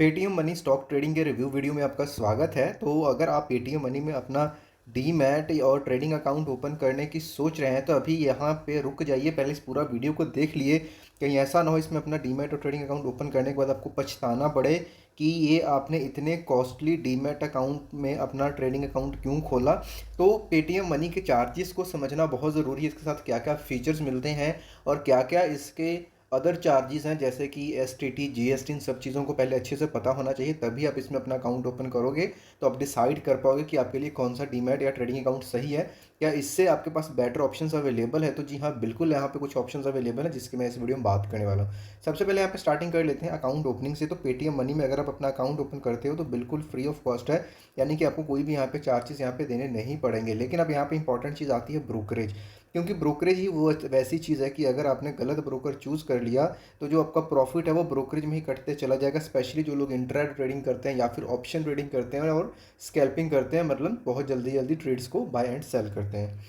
Paytm money stock trading के review video में आपका स्वागत है। तो अगर आप पेटीएम मनी में अपना डीमैट और ट्रेडिंग अकाउंट ओपन करने की सोच रहे हैं तो अभी यहाँ पे रुक जाइए, पहले इस पूरा वीडियो को देख लिए। कहीं ऐसा ना हो इसमें अपना डीमैट और ट्रेडिंग अकाउंट ओपन करने के बाद आपको पछताना पड़े कि ये आपने इतने कॉस्टली डीमैट अकाउंट में अपना ट्रेडिंग अकाउंट क्यों खोला। तो पेटीएम मनी के चार्जेस को समझना बहुत ज़रूरी है, इसके साथ क्या क्या फीचर्स मिलते हैं और क्या क्या इसके अदर चार्जेस हैं जैसे कि एसटीटी जीएसटी, इन सब चीज़ों को पहले अच्छे से पता होना चाहिए, तभी आप इसमें अपना अकाउंट ओपन करोगे तो आप डिसाइड कर पाओगे कि आपके लिए कौन सा डीमैट या ट्रेडिंग अकाउंट सही है। क्या इससे आपके पास बेटर ऑप्शंस अवेलेबल है? तो जी हाँ, बिल्कुल यहाँ पे कुछ ऑप्शंस अवेलेबल है जिसकी मैं इस वीडियो में बात करने वाला हूँ। सबसे पहले यहाँ पे स्टार्टिंग कर लेते हैं अकाउंट ओपनिंग से। तो पेटीएम मनी में अगर आप अपना अकाउंट ओपन करते हो तो बिल्कुल फ्री ऑफ कॉस्ट है, यानी कि आपको कोई भी यहाँ पे चार्जेस यहाँ पे देने नहीं पड़ेंगे। लेकिन अब यहाँ पे इंपॉर्टेंट चीज़ आती है ब्रोकरेज, क्योंकि ब्रोकरेज ही वो वैसी चीज़ है कि अगर आपने गलत ब्रोकर चूज़ कर लिया तो जो आपका प्रॉफिट है वो ब्रोकरेज में ही कटते चला जाएगा। स्पेशली जो लोग इंट्रा ट्रेडिंग करते हैं या फिर ऑप्शन ट्रेडिंग करते हैं और स्कैल्पिंग करते हैं, मतलब बहुत जल्दी जल्दी ट्रेड्स को बाय एंड सेल करते हैं।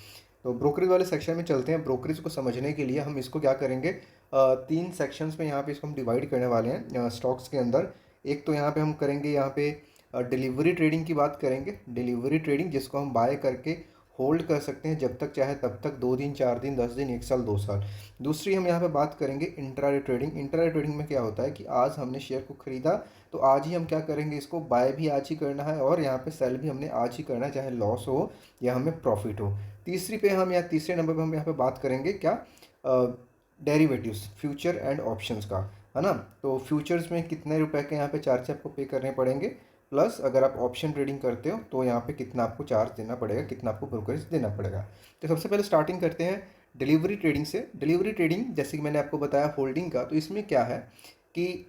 तो ब्रोकरेज वाले सेक्शन में चलते हैं। ब्रोकरेज को समझने के लिए हम इसको क्या करेंगे, तीन सेक्शंस में यहाँ पे इसको हम डिवाइड करने वाले हैं स्टॉक्स के अंदर। एक तो यहाँ पे हम करेंगे यहाँ पे डिलीवरी ट्रेडिंग की बात करेंगे। डिलीवरी ट्रेडिंग जिसको हम बाय करके होल्ड कर सकते हैं जब तक चाहे तब तक, 2 दिन 4 दिन 10 दिन 1 साल 2 साल। दूसरी हम यहाँ पे बात करेंगे इंट्राडे ट्रेडिंग। इंट्राडे ट्रेडिंग में क्या होता है कि आज हमने शेयर को खरीदा तो आज ही हम क्या करेंगे, इसको बाय भी आज ही करना है और यहाँ पे सेल भी हमने आज ही करना है, चाहे लॉस हो या हमें प्रॉफिट हो। तीसरी पे हम या तीसरे नंबर पे हम यहाँ पे बात करेंगे क्या, डेरिवेटिव्स, फ्यूचर एंड ऑप्शंस का, है ना। तो फ्यूचर्स में कितने रुपए के यहाँ पे चार्ज आपको पे करने पड़ेंगे, प्लस अगर आप ऑप्शन ट्रेडिंग करते हो तो यहाँ पे कितना आपको चार्ज देना पड़ेगा, कितना आपको ब्रोकरेज देना पड़ेगा। तो सबसे पहले स्टार्टिंग करते हैं डिलीवरी ट्रेडिंग से। डिलीवरी ट्रेडिंग जैसे कि मैंने आपको बताया होल्डिंग का, तो इसमें क्या है कि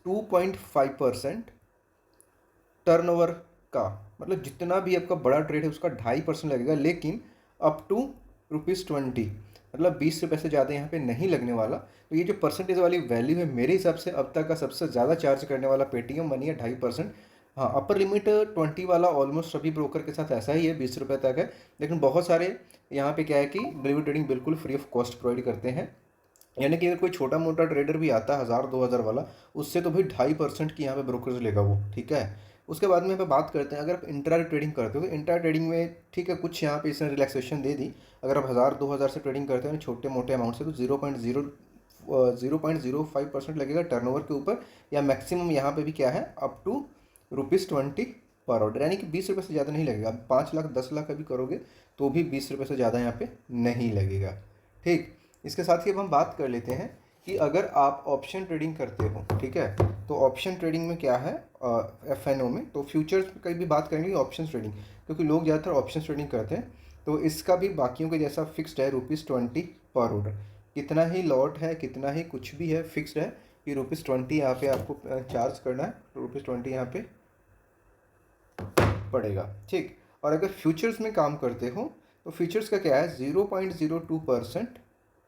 2.5% टर्नओवर का, मतलब जितना भी आपका बड़ा ट्रेड है उसका 2.5% लगेगा, लेकिन अप टू ₹20, मतलब 20 रुपये से ज़्यादा यहाँ पे नहीं लगने वाला। तो ये जो परसेंटेज वाली वैल्यू है मेरे हिसाब से अब तक का सबसे ज़्यादा चार्ज करने वाला पेटीएम मनी है, 2.5%। हाँ, अपर लिमिट 20 वाला ऑलमोस्ट सभी ब्रोकर के साथ ऐसा ही है, 20 रुपये तक है। लेकिन बहुत सारे यहाँ पे क्या है कि डिलीवरी ट्रेडिंग बिल्कुल फ्री ऑफ कॉस्ट प्रोवाइड करते हैं, यानी कि अगर कोई छोटा मोटा ट्रेडर भी आता है 1000 2000 वाला, उससे तो भाई 2.5% की यहाँ पे ब्रोकरेज लेगा वो, ठीक है। उसके बाद में यहाँ पे बात करते हैं अगर आप इंट्रा ट्रेडिंग करते हो तो इंट्रा ट्रेडिंग में ठीक है, कुछ यहाँ पे इसने रिलैक्सेशन दे दी। अगर आप 1000 2000 से ट्रेडिंग करते हो ना, छोटे मोटे अमाउंट से, तो 0.05% लगेगा टर्नओवर के ऊपर, या मैक्सिमम यहाँ पे भी क्या है अप टू ₹20 पर ऑर्डर, यानी कि 20 रुपये से ज़्यादा नहीं लगेगा। 5 लाख 10 लाख का भी करोगे तो भी 20 रुपये से ज़्यादा यहाँ पे नहीं लगेगा, ठीक। इसके साथ ही अब हम बात कर लेते हैं कि अगर आप ऑप्शन ट्रेडिंग करते हो, ठीक है, तो ऑप्शन ट्रेडिंग में क्या है, एफ में, तो फ्यूचर्स की भी बात करेंगे ऑप्शन ट्रेडिंग, क्योंकि लोग ज़्यादातर ऑप्शन ट्रेडिंग करते हैं। तो इसका भी बाकियों के जैसा फिक्स्ड है, ₹20 पर ऑर्डर। कितना ही लॉट है, कितना ही कुछ भी है, फिक्स्ड है कि ₹20 यहाँ पे आपको चार्ज करना है, ₹20 यहाँ पे पड़ेगा, ठीक। और अगर फ्यूचर्स में काम करते हो तो फ्यूचर्स का क्या है, 0.02%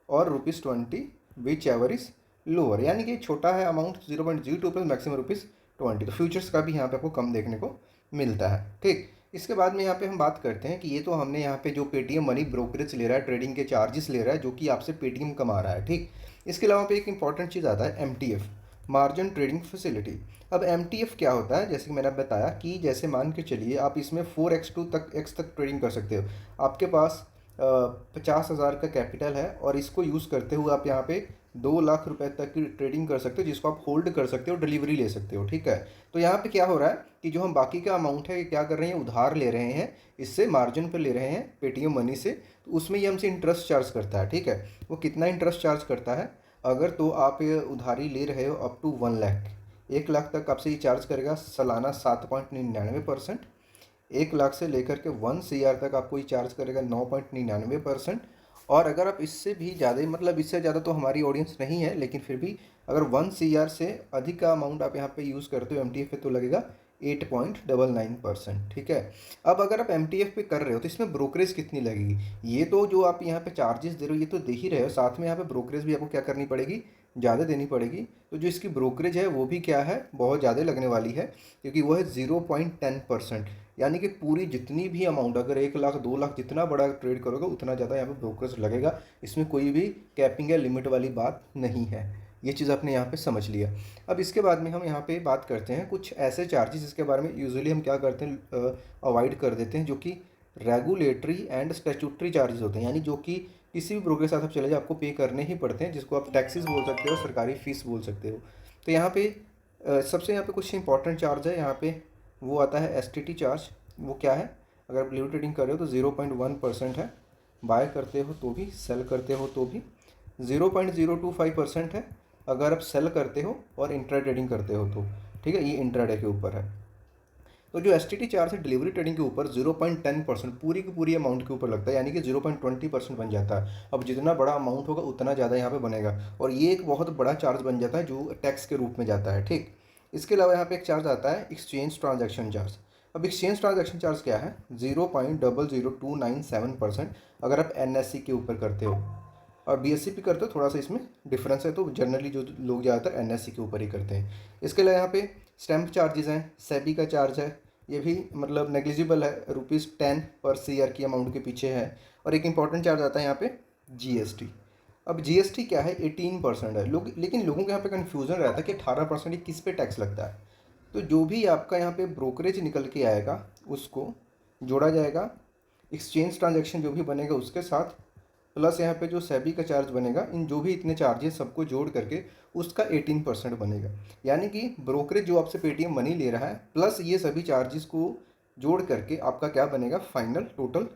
और ₹20 विच एवर इज लोअर, यानी कि छोटा है अमाउंट 0.02 प्लस मैक्सिमम ₹20। तो फ्यूचर्स का भी यहाँ पे आपको कम देखने को मिलता है, ठीक। इसके बाद में यहाँ पे हम बात करते हैं कि ये तो हमने यहाँ पे जो पेटीएम मनी ब्रोकरेज ले रहा है, ट्रेडिंग के चार्जेस ले रहा है, जो कि आपसे पेटीएम कमा रहा है, ठीक। इसके अलावा पे एक इंपॉर्टेंट चीज़ आता है MTF, मार्जिन ट्रेडिंग फैसिलिटी। अब MTF क्या होता है, जैसे कि मैंने बताया कि जैसे मान के चलिए आप इसमें 4x तक x तक ट्रेडिंग कर सकते हो। आपके पास 50,000 का कैपिटल है और इसको यूज़ करते हुए आप यहाँ पे 2 लाख रुपए तक की ट्रेडिंग कर सकते हो, जिसको आप होल्ड कर सकते हो, डिलीवरी ले सकते हो, ठीक है। तो यहाँ पे क्या हो रहा है कि जो हम बाकी का अमाउंट है क्या कर रहे हैं, उधार ले रहे हैं, इससे मार्जिन पर ले रहे हैं पेटीएम मनी से, तो उसमें ये हमसे इंटरेस्ट चार्ज करता है, ठीक है। वो कितना इंटरेस्ट चार्ज करता है, अगर तो आप ये उधारी ले रहे हो अप टू 1 लाख, 1 लाख तक आपसे ये चार्ज करेगा सालाना 7.99%। 1 लाख से लेकर के 1 CR तक आपको ये चार्ज करेगा 9.99%। और अगर आप इससे भी ज़्यादा, मतलब इससे ज़्यादा तो हमारी ऑडियंस नहीं है, लेकिन फिर भी अगर 1 CR से अधिक का अमाउंट आप यहाँ पे यूज़ करते हो MTF पे, तो लगेगा 8.99%, ठीक है। अब अगर आप MTF पे कर रहे हो तो इसमें ब्रोकरेज कितनी लगेगी, ये तो जो आप यहाँ पे चार्जेस दे रहे हो ये तो दे ही रहे हो, साथ में यहाँ पे ब्रोकरेज भी आपको क्या करनी पड़ेगी, ज़्यादा देनी पड़ेगी। तो जो इसकी ब्रोकरेज है वो भी क्या है, बहुत ज़्यादा लगने वाली है, क्योंकि वो है 0.10%, यानी कि पूरी जितनी भी अमाउंट, अगर 1 लाख 2 लाख जितना बड़ा ट्रेड करोगे उतना ज़्यादा यहाँ पे ब्रोकरेज लगेगा। इसमें कोई भी कैपिंग या लिमिट वाली बात नहीं है, ये चीज़ आपने यहाँ पे समझ लिया। अब इसके बाद में हम यहाँ पे बात करते हैं कुछ ऐसे चार्जेस जिसके बारे में यूजुअली हम क्या करते हैं, अवॉइड कर देते हैं, जो कि रेगुलेटरी एंड स्टैट्यूटरी चार्जेस होते हैं, यानी जो कि किसी भी ब्रोकर के साथ आप चले जाओ आपको पे करने ही पड़ते हैं, जिसको आप टैक्सेस बोल सकते हो, सरकारी फ़ीस बोल सकते हो। तो यहाँ पे सबसे यहाँ पे कुछ इंपॉर्टेंट चार्ज है यहाँ पे, वो आता है एसटीटी चार्ज। वो क्या है, अगर आप लिव ट्रेडिंग कर रहे हो तो 0.1% है, बाय करते हो तो भी, सेल करते हो तो भी। 0.025% है अगर आप सेल करते हो और इंट्रा ट्रेडिंग करते हो तो, ठीक है, ये इंट्राडे के ऊपर है। तो जो एसटीटी चार्ज है डिलीवरी ट्रेडिंग के ऊपर 0.10% पूरी की पूरी अमाउंट के ऊपर लगता है, यानी कि 0.20% बन जाता है। अब जितना बड़ा अमाउंट होगा उतना ज़्यादा यहाँ पे बनेगा, और ये एक बहुत बड़ा चार्ज बन जाता है जो टैक्स के रूप में जाता है, ठीक। इसके अलावा यहाँ पे एक चार्ज आता है एक्सचेंज ट्रांजैक्शन चार्ज। अब एक्सचेंज ट्रांजैक्शन चार्ज क्या है, 0.00297% अगर आप एनएससी के ऊपर करते हो, और बीएससी पे करते हो थोड़ा सा इसमें डिफरेंस है, तो जनरली जो लोग ज़्यादातर एनएससी के ऊपर ही करते हैं। इसके अलावा यहाँ पे स्टैम्प चार्जेस हैं, सेबी का चार्ज है, ये भी मतलब नेग्लिजिबल है, ₹10 पर सीआर की अमाउंट के पीछे है। और एक इंपॉर्टेंट चार्ज आता है यहाँ पे जीएसटी। अब जीएसटी क्या है, 18% है। लोग, लेकिन लोगों के यहाँ पे कन्फ्यूज़न रहता है कि 18% किस पे टैक्स लगता है। तो जो भी आपका यहाँ पे ब्रोकरेज निकल के आएगा उसको जोड़ा जाएगा एक्सचेंज ट्रांजैक्शन जो भी बनेगा उसके साथ, प्लस यहाँ पे जो सेबी का चार्ज बनेगा, इन जो भी इतने चार्जेस सबको जोड़ करके उसका 18% बनेगा। यानी कि ब्रोकरेज जो आपसे पेटीएम मनी ले रहा है प्लस ये सभी चार्जेस को जोड़ करके आपका क्या बनेगा, फाइनल टोटल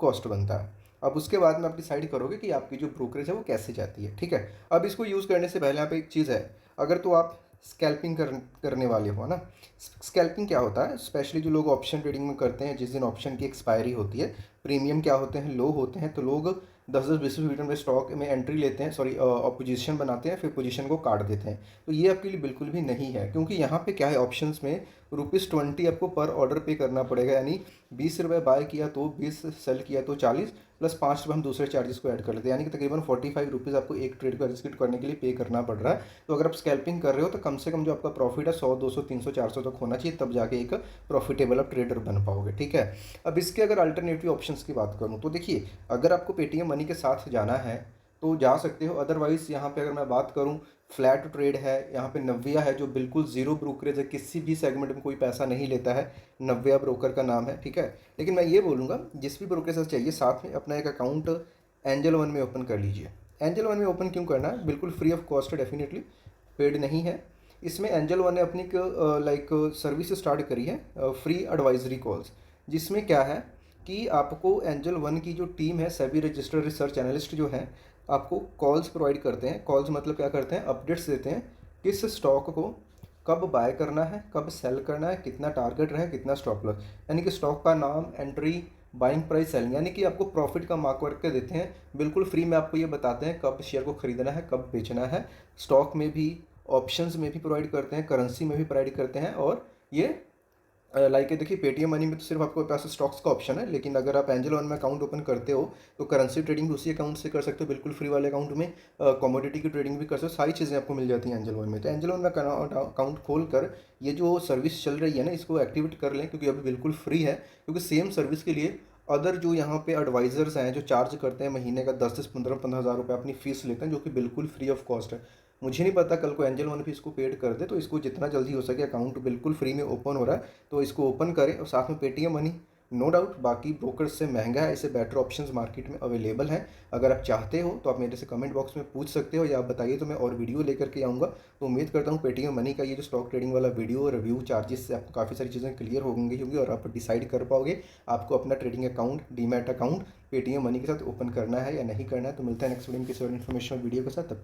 कॉस्ट बनता है। अब उसके बाद में आप डिसाइड करोगे कि आपकी जो ब्रोकरेज है वो कैसे जाती है, ठीक है। अब इसको यूज़ करने से पहले यहाँ पे एक चीज़ है, अगर तो आप स्कैल्पिंग करने वाले हो ना। स्कैल्पिंग क्या होता है, स्पेशली जो लोग ऑप्शन ट्रेडिंग में करते हैं, जिस दिन ऑप्शन की एक्सपायरी होती है, प्रीमियम क्या होते हैं, लो होते हैं, तो लोग 10-10 20 मिनट में स्टॉक में एंट्री लेते हैं, सॉरी पोजीशन बनाते हैं, फिर पोजीशन को काट देते हैं। तो ये आपके लिए बिल्कुल भी नहीं है, क्योंकि यहाँ पे क्या है, ऑप्शंस में ₹20 आपको पर ऑर्डर पे करना पड़ेगा, यानी ₹20 बाय किया तो 20, सेल किया तो 40, प्लस ₹5 हम दूसरे चार्जेस को ऐड कर लेते हैं, यानी कि तकरीबन ₹45 आपको एक ट्रेड को एग्जीक्यूट करने के लिए पे करना पड़ रहा है। तो अगर आप स्कैल्पिंग कर रहे हो तो कम से कम जो आपका प्रॉफिट है 100, 200, 300, 400 तक होना चाहिए, तब जाके एक प्रॉफिटेबल आप ट्रेडर बन पाओगे, ठीक है। अब इसके अगर अल्टरनेटिव ऑप्शंस की बात करूँ तो देखिए, अगर आपको पेटीएम मनी के साथ जाना है तो जा सकते हो, अदरवाइज़ यहाँ पे अगर मैं बात करूँ, फ्लैट ट्रेड है, यहाँ पे नव्या है जो बिल्कुल ज़ीरो ब्रोकरेज है, किसी भी सेगमेंट में कोई पैसा नहीं लेता है, नव्या ब्रोकर का नाम है, ठीक है। लेकिन मैं ये बोलूँगा जिस भी ब्रोकर के साथ चाहिए साथ में अपना एक अकाउंट एंजल वन में ओपन कर लीजिए। एंजल वन में ओपन क्यों करना है, बिल्कुल फ्री ऑफ कॉस्ट है, डेफिनेटली पेड नहीं है। इसमें एंजल वन ने अपनी लाइक सर्विस स्टार्ट करी है, फ्री एडवाइजरी कॉल्स, जिसमें क्या है कि आपको एंजल वन की जो टीम है, सभी रजिस्टर्ड रिसर्च एनालिस्ट जो हैं, आपको कॉल्स प्रोवाइड करते हैं। कॉल्स मतलब क्या करते हैं, अपडेट्स देते हैं किस स्टॉक को कब बाय करना है, कब सेल करना है, कितना टारगेट रहे, कितना स्टॉप लॉस, यानी कि स्टॉक का नाम, एंट्री, बाइंग प्राइस, सेलिंग, यानी कि आपको प्रॉफिट का मार्क करके देते हैं। बिल्कुल फ्री में आपको ये बताते हैं कब शेयर को खरीदना है, कब बेचना है। स्टॉक में भी, ऑप्शंस में भी प्रोवाइड करते हैं, करेंसी में भी प्रोवाइड करते हैं। और ये लाइक देखिए, पेटीएम मनी में तो सिर्फ आपके पास स्टॉक्स का ऑप्शन है, लेकिन अगर आप एंजल वन में अकाउंट ओपन करते हो तो करेंसी ट्रेडिंग भी उसी अकाउंट से कर सकते हो, बिल्कुल फ्री वाले अकाउंट में। कमोडिटी की ट्रेडिंग भी कर सकते हो, सारी चीज़ें आपको मिल जाती हैं एंजल वन में। तो एंजल वन में अकाउंट खोल कर ये जो सर्विस चल रही है ना, इसको एक्टिवेट कर लें, क्योंकि अभी बिल्कुल फ्री है। क्योंकि सेम सर्विस के लिए अदर जो यहाँ पे एडवाइजर्स हैं जो चार्ज करते हैं महीने का 10 से 15 हज़ार रुपये अपनी फ़ीस लेते हैं, जो कि बिल्कुल फ्री ऑफ कॉस्ट है। मुझे नहीं पता कल को एंजल वन भी इसको पेड कर दे, तो इसको जितना जल्दी हो सके, अकाउंट बिल्कुल फ्री में ओपन हो रहा है तो इसको ओपन करें, और साथ में पेटीएम मनी नो डाउट बाकी ब्रोकर्स से महंगा है, इससे बेटर ऑप्शंस मार्केट में अवेलेबल हैं। अगर आप चाहते हो तो आप मेरे से कमेंट बॉक्स में पूछ सकते हो, या आप बताइए तो मैं और वीडियो लेकर के आऊँगा। तो उम्मीद करता हूँ पेटीएम मनी का ये जो स्टॉक ट्रेडिंग वाला वीडियो रिव्यू चार्जेस से आपको काफ़ी सारी चीज़ें क्लियर हो होंगी, और आप डिसाइड कर पाओगे आपको अपना trading account, demat account Paytm money के साथ ओपन करना है या नहीं करना है। तो मिलता है नेक्स्ट वीडियो में किसी और इन्फॉर्मेशन वीडियो के साथ, तब